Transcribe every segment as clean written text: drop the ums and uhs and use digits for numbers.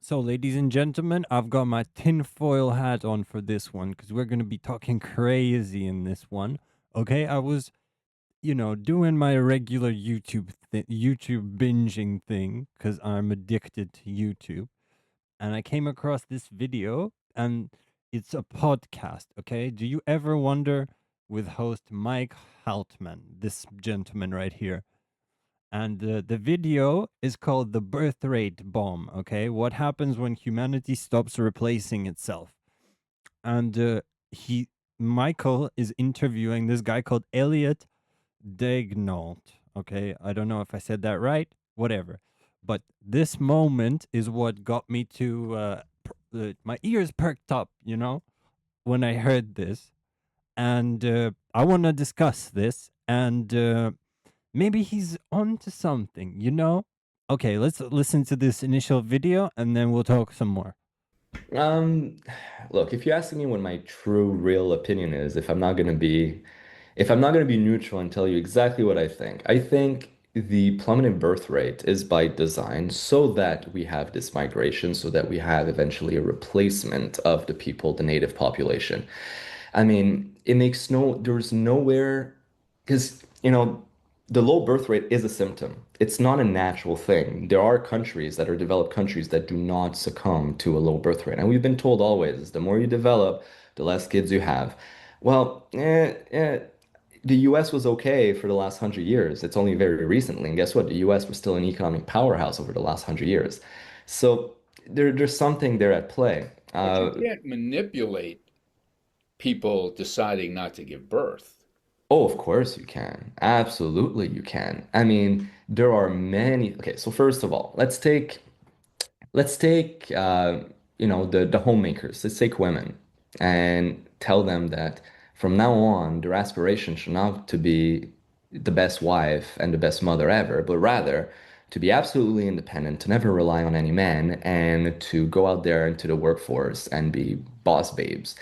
So, ladies and gentlemen, I've got my tinfoil hat on for this one because we're going to be talking crazy in this one. Okay, I was, doing my regular YouTube binging thing because I'm addicted to YouTube, and I came across this video, and it's a podcast. Okay, do you ever wonder with host Mike Haltman, this gentleman right here? And the video is called The Birth Rate Bomb. Okay, what happens when humanity stops replacing itself? And he Michael is interviewing this guy called Elliot Daignault. Okay, I don't know if I said that right, whatever, but this moment is what got me to my ears perked up, when I heard this. And I want to discuss this, and maybe he's on to something. Okay, let's listen to this initial video and then we'll talk some more. Um, Look, if you're asking me what my true, real opinion is, if I'm not gonna be neutral and tell you exactly what I think the plummeting birth rate is by design so that we have this migration, so that we have eventually a replacement of the people, the native population. I mean, there's nowhere, because, the low birth rate is a symptom. It's not a natural thing. There are countries that are developed countries that do not succumb to a low birth rate. And we've been told always, the more you develop, the less kids you have. Well, the US was okay for the last 100 years. It's only very recently. And guess what? The US was still an economic powerhouse over the last 100 years. So there's something there at play. But you can't manipulate people deciding not to give birth. Oh, of course you can. Absolutely you can. I mean, there are many. Okay, so first of all, let's take the homemakers. Let's take women and tell them that from now on, their aspiration should not to be the best wife and the best mother ever, but rather to be absolutely independent, to never rely on any man, and to go out there into the workforce and be boss babes.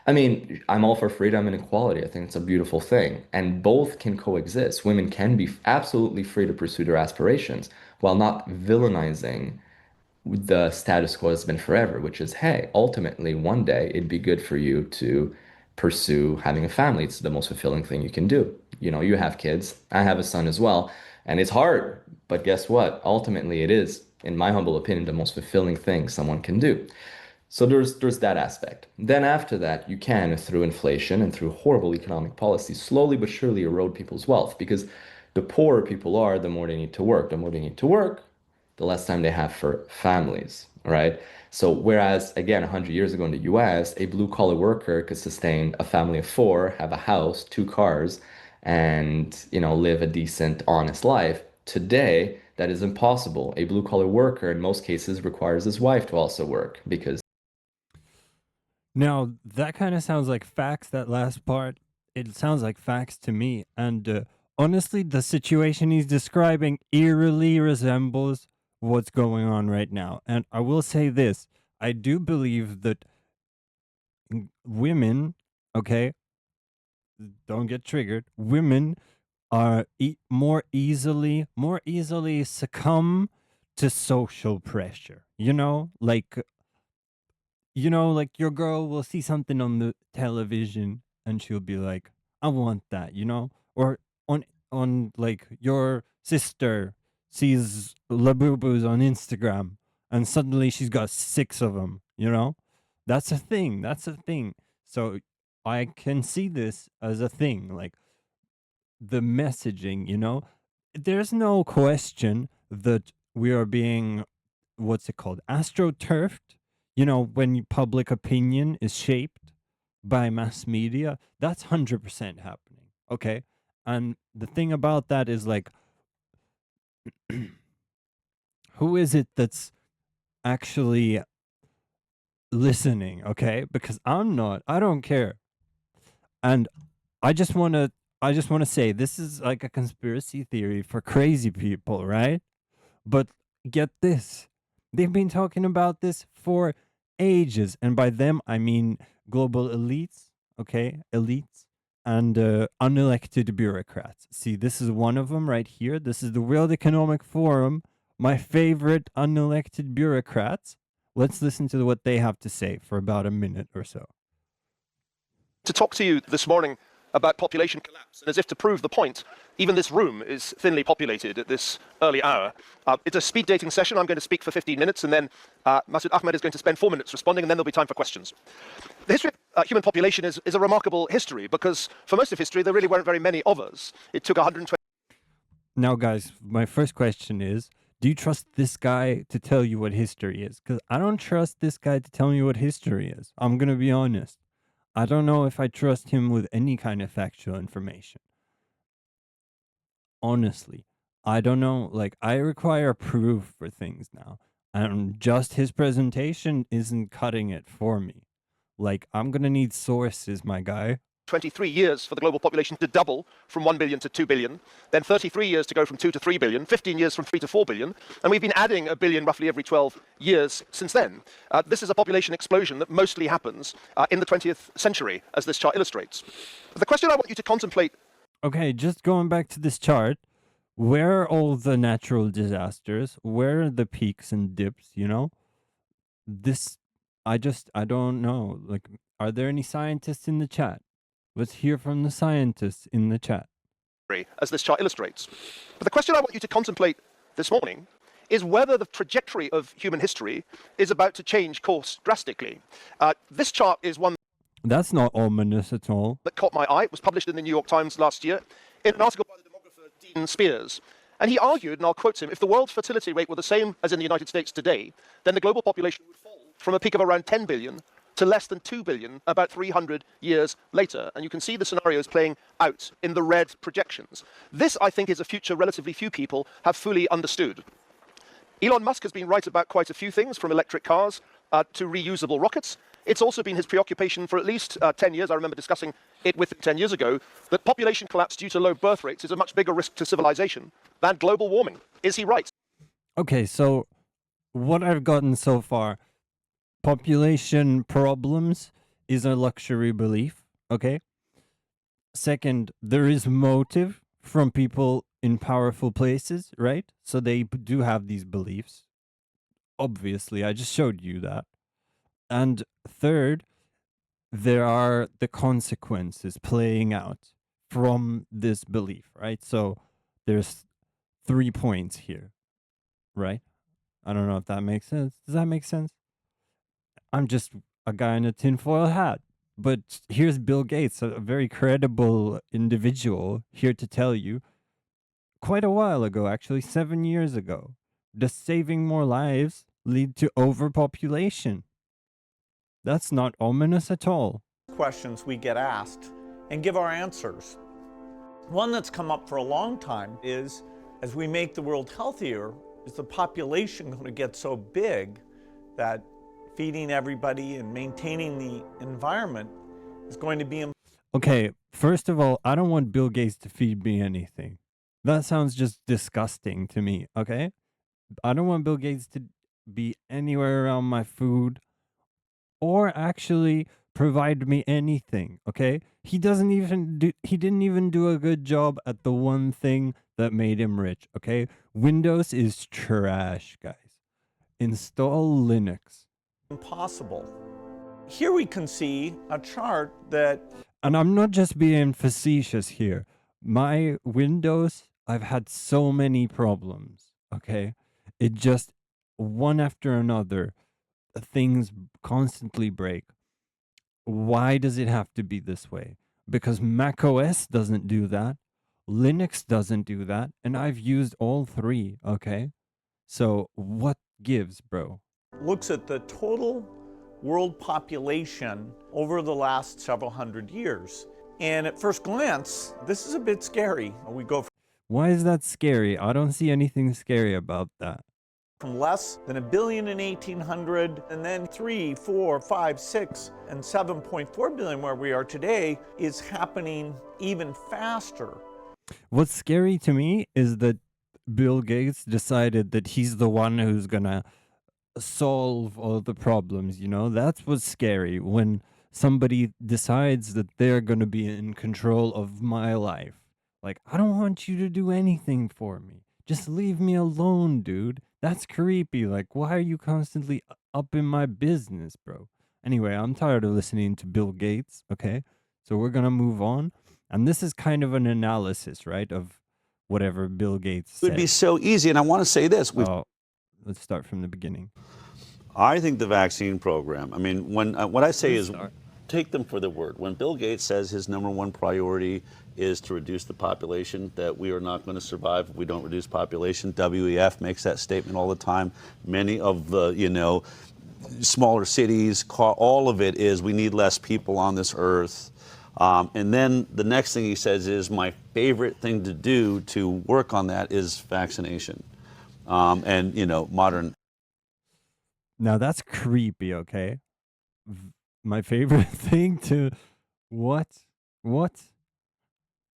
I mean, I'm all for freedom and equality. I think it's a beautiful thing. And both can coexist. Women can be absolutely free to pursue their aspirations while not villainizing the status quo has been forever, which is, hey, ultimately, one day it'd be good for you to pursue having a family. It's the most fulfilling thing you can do. You have kids. I have a son as well, and it's hard. But guess what? Ultimately, it is, in my humble opinion, the most fulfilling thing someone can do. So there's that aspect. Then after that, you can, through inflation and through horrible economic policies, slowly but surely erode people's wealth because the poorer people are, the more they need to work. The more they need to work, the less time they have for families, right? So whereas again, 100 years ago in the US, a blue collar worker could sustain a family of four, have a house, two cars, and live a decent, honest life. Today, that is impossible. A blue collar worker in most cases requires his wife to also work because Now, that kind of sounds like facts, that last part. It sounds like facts to me. And honestly, the situation he's describing eerily resembles what's going on right now. And I will say this, I do believe that women, okay, don't get triggered, women are more easily succumb to social pressure. Like your girl will see something on the television and she'll be like, I want that. Or on like your sister sees labubus on Instagram and suddenly she's got six of them. That's a thing. That's a thing. So I can see this as a thing. Like the messaging. There's no question that we are being, what's it called, astroturfed. When public opinion is shaped by mass media, that's 100% happening. Okay. And the thing about that is like, who is it that's actually listening? Okay. Because I'm not, I don't care. And I just want to, I just want to say this is like a conspiracy theory for crazy people, right? But get this, they've been talking about this for ages. And by them, I mean global elites, okay? Elites and unelected bureaucrats. See, this is one of them right here. This is the World Economic Forum, my favorite unelected bureaucrats. Let's listen to what they have to say for about a minute or so. To talk to you this morning about population collapse, and as if to prove the point, even this room is thinly populated at this early hour. It's a speed dating session. I'm going to speak for 15 minutes, and then Masood Ahmed is going to spend 4 minutes responding, and then there'll be time for questions. The history of human population is a remarkable history, because for most of history, there really weren't very many of us. It took 120. Now, guys, my first question is, do you trust this guy to tell you what history is? Because I don't trust this guy to tell me what history is. I'm going to be honest. I don't know if I trust him with any kind of factual information. Honestly, I don't know. Like, I require proof for things now. And just his presentation isn't cutting it for me. Like, I'm going to need sources, my guy. 23 years for the global population to double from 1 billion to 2 billion, then 33 years to go from 2 to 3 billion, 15 years from 3 to 4 billion, and we've been adding a billion roughly every 12 years since then. This is a population explosion that mostly happens in the 20th century, as this chart illustrates. The question I want you to contemplate... Okay, just going back to this chart, where are all the natural disasters? Where are the peaks and dips, you know? I don't know. Like, are there any scientists in the chat? Let's hear from the scientists in the chat. As this chart illustrates. But the question I want you to contemplate this morning is whether the trajectory of human history is about to change course drastically. This chart is one That's not ominous at all. that caught my eye. It was published in the New York Times last year in an article by the demographer Dean Spears. And he argued, and I'll quote him, if the world's fertility rate were the same as in the United States today, then the global population would fall from a peak of around 10 billion to less than 2 billion about 300 years later. And you can see the scenarios playing out in the red projections. This, I think, is a future relatively few people have fully understood. Elon Musk has been right about quite a few things, from electric cars to reusable rockets. It's also been his preoccupation for at least 10 years. I remember discussing it with him 10 years ago, that population collapse due to low birth rates is a much bigger risk to civilization than global warming. Is he right? Okay, so what I've gotten so far, population problems is a luxury belief, okay? Second, there is motive from people in powerful places, right? So they do have these beliefs. Obviously, I just showed you that. And third, there are the consequences playing out from this belief, right? So there's 3 points here, right? I don't know if that makes sense. Does that make sense? I'm just a guy in a tinfoil hat. But here's Bill Gates, a very credible individual, here to tell you, quite a while ago, actually, 7 years ago, does saving more lives lead to overpopulation? That's not ominous at all. Questions we get asked and give our answers. One that's come up for a long time is, as we make the world healthier, is the population going to get so big that feeding everybody and maintaining the environment is going to be impossible? Okay, first of all, I don't want Bill Gates to feed me anything. That sounds just disgusting to me, okay? I don't want Bill Gates to be anywhere around my food or actually provide me anything, okay? He didn't even do a good job at the one thing that made him rich, okay? Windows is trash, guys. Install Linux. Impossible. Here we can see a chart that... And I'm not just being facetious here. My Windows, I've had so many problems, okay? It just, one after another, things constantly break. Why does it have to be this way? Because Mac OS doesn't do that. Linux doesn't do that. And I've used all three, okay? So what gives, bro? looks at the total world population over the last several hundred years. And at first glance, this is a bit scary. We go Why is that scary? I don't see anything scary about that. from less than 1 billion in 1800, and then 3, 4, 5, 6, and 7.4 billion where we are today is happening even faster. What's scary to me is that Bill Gates decided that he's the one who's gonna solve all the problems, you know? That's what's scary, when somebody decides that they're gonna be in control of my life. Like, I don't want you to do anything for me. Just leave me alone, dude. That's creepy. Like, why are you constantly up in my business, bro. Anyway, I'm tired of listening to Bill Gates, okay? So we're going to move on. And this is kind of an analysis, right, of whatever Bill Gates said. It would be so easy. And I want to say this. Let's start from the beginning. I think the vaccine program, I mean, when what I say is take them for their word. When Bill Gates says his #1 priority is to reduce the population, that we are not going to survive if we don't reduce population. WEF makes that statement all the time. Many of the, smaller cities, all of it is we need less people on this earth. And then the next thing he says is my favorite thing to do to work on that is vaccination. Modern. Now that's creepy, okay? My favorite thing to what?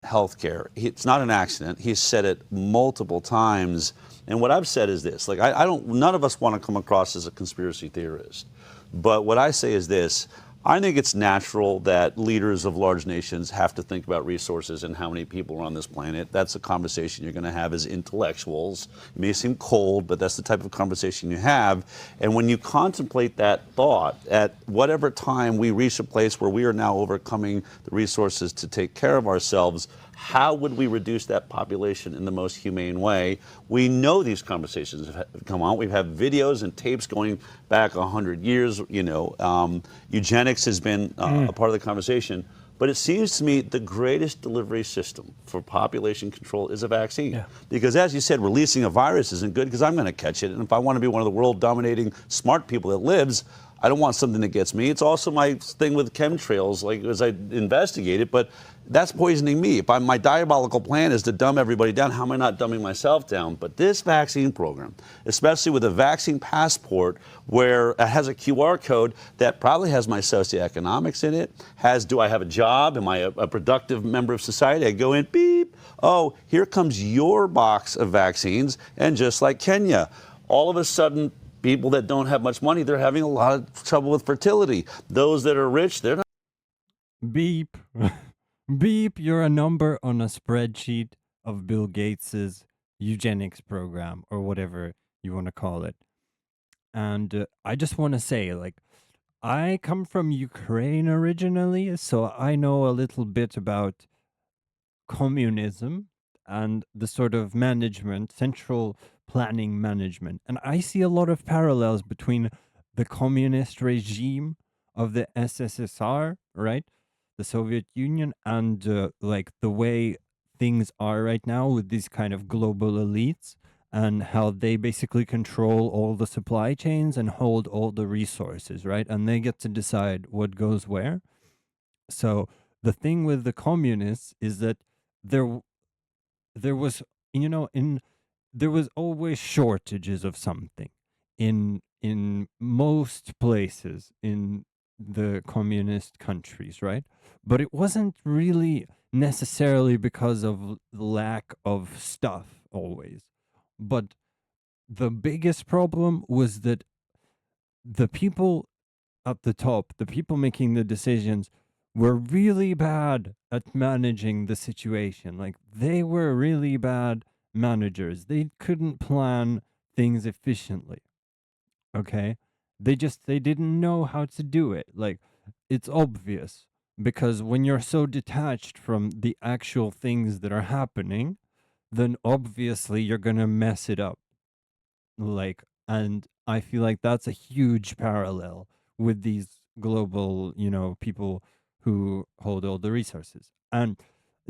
Healthcare. It's not an accident. He's said it multiple times. And what I've said is this, like none of us want to come across as a conspiracy theorist. But what I say is this, I think it's natural that leaders of large nations have to think about resources and how many people are on this planet. That's a conversation you're going to have as intellectuals. It may seem cold, but that's the type of conversation you have. And when you contemplate that thought, at whatever time we reach a place where we are now overcoming the resources to take care of ourselves, how would we reduce that population in the most humane way? We know these conversations have come on. We've had videos and tapes going back 100 years. Eugenics has been a part of the conversation. But it seems to me the greatest delivery system for population control is a vaccine. Yeah. Because as you said, releasing a virus isn't good because I'm going to catch it. And if I want to be one of the world-dominating smart people that lives, I don't want something that gets me. It's also my thing with chemtrails, like as I investigate it, but that's poisoning me. If my diabolical plan is to dumb everybody down, how am I not dumbing myself down? But this vaccine program, especially with a vaccine passport where it has a QR code that probably has my socioeconomics in it, do I have a job? Am I a productive member of society? I go in, beep, oh, here comes your box of vaccines. And just like Kenya, all of a sudden, people that don't have much money, they're having a lot of trouble with fertility. Those that are rich, they're not. Beep. Beep, you're a number on a spreadsheet of Bill Gates's eugenics program or whatever you want to call it. And I just want to say, I come from Ukraine originally, so I know a little bit about communism and the sort of management, central planning management. And I see a lot of parallels between the communist regime of the SSSR, right? The Soviet Union, and the way things are right now with these kind of global elites and how they basically control all the supply chains and hold all the resources, right? And they get to decide what goes where. So the thing with the communists is that there was there was always shortages of something in most places in the communist countries, right? But it wasn't really necessarily because of lack of stuff always. But the biggest problem was that the people at the top, the people making the decisions, were really bad at managing the situation. Like, they were really bad managers. They couldn't plan things efficiently. Okay? They didn't know how to do it. Like, it's obvious because when you're so detached from the actual things that are happening, then obviously you're going to mess it up. And I feel like that's a huge parallel with these global, people who hold all the resources. And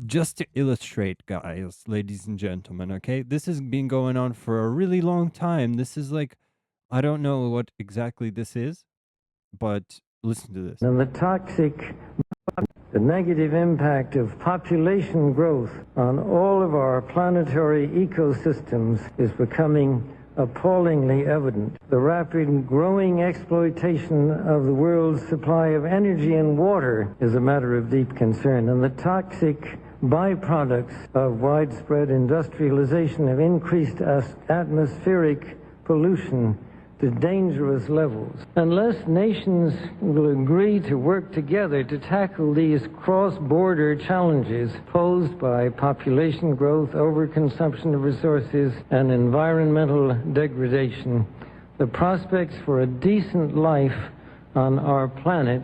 just to illustrate, guys, ladies and gentlemen, okay, this has been going on for a really long time. This is I don't know what exactly this is, but listen to this. And the negative impact of population growth on all of our planetary ecosystems is becoming appallingly evident. The rapid and growing exploitation of the world's supply of energy and water is a matter of deep concern, and the toxic byproducts of widespread industrialization have increased atmospheric pollution to dangerous levels. Unless nations will agree to work together to tackle these cross-border challenges posed by population growth, overconsumption of resources, and environmental degradation, the prospects for a decent life on our planet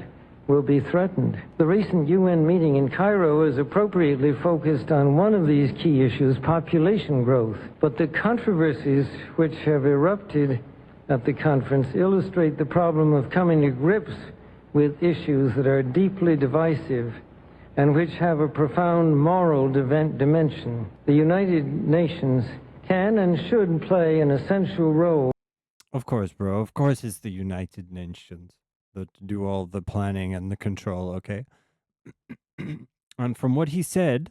will be threatened. The recent UN meeting in Cairo is appropriately focused on one of these key issues, population growth. But the controversies which have erupted at the conference illustrate the problem of coming to grips with issues that are deeply divisive and which have a profound moral dimension. The United Nations can and should play an essential role. Of course, bro. Of course, it's the United Nations that do all the planning and the control, okay? And from what he said,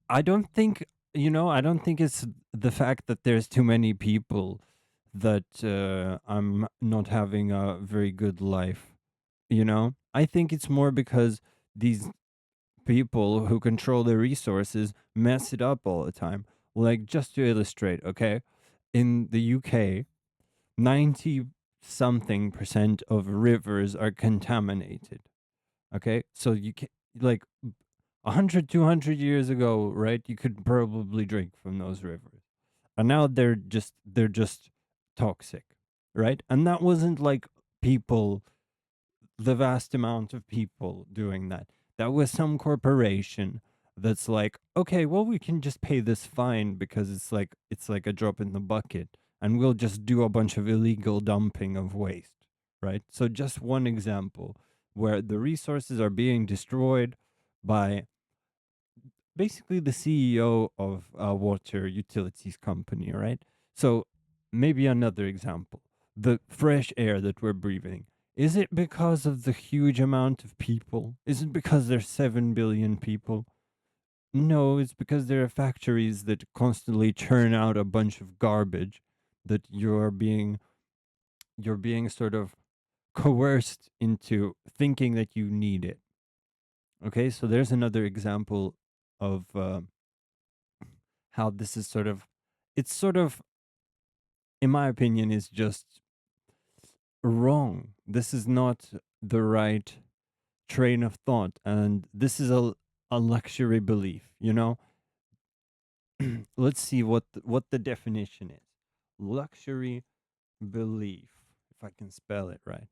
I don't think, I don't think it's the fact that there's too many people that I'm not having a very good life, I think it's more because these people who control the resources mess it up all the time. Like, just to illustrate, okay? In the UK, 90 something % of rivers are contaminated. Okay, so you can, like, 100 200 years ago, right, you could probably drink from those rivers, and now they're just toxic, right? And that wasn't like people, the vast amount of people doing that. That was some corporation that's like, okay, well, we can just pay this fine because it's like a drop in the bucket, and we'll just do a bunch of illegal dumping of waste, right? So just one example where the resources are being destroyed by basically the CEO of a water utilities company, right? So maybe another example, the fresh air that we're breathing. Is it because of the huge amount of people? Is it because there's 7 billion people? No, it's because there are factories that constantly churn out a bunch of garbage that you're being sort of coerced into thinking that you need it. Okay, so there's another example of how this is it's sort of, in my opinion, is just wrong. This is not the right train of thought, and this is a luxury belief. Let's see what the definition is. Luxury belief, if I can spell it right.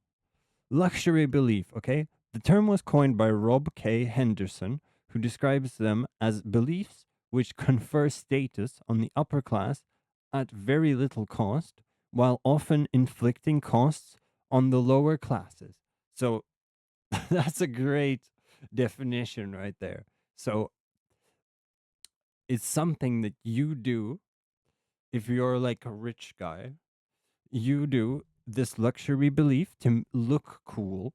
Luxury belief, okay? The term was coined by Rob K. Henderson, who describes them as beliefs which confer status on the upper class at very little cost, while often inflicting costs on the lower classes. So that's a great definition right there. So it's something that you do if you're like a rich guy. You do this luxury belief to look cool,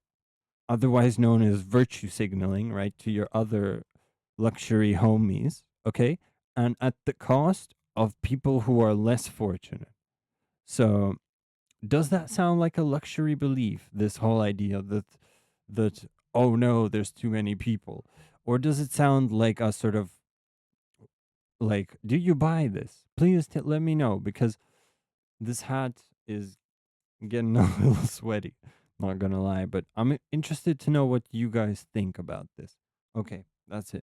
otherwise known as virtue signaling, right, to your other luxury homies, okay? And at the cost of people who are less fortunate. So, does that sound like a luxury belief, this whole idea that oh no, there's too many people? Or does it sound like a sort of, like, do you buy this? Please let me know, because this hat is getting a little sweaty, not gonna lie, but I'm interested to know what you guys think about this. Okay, that's it.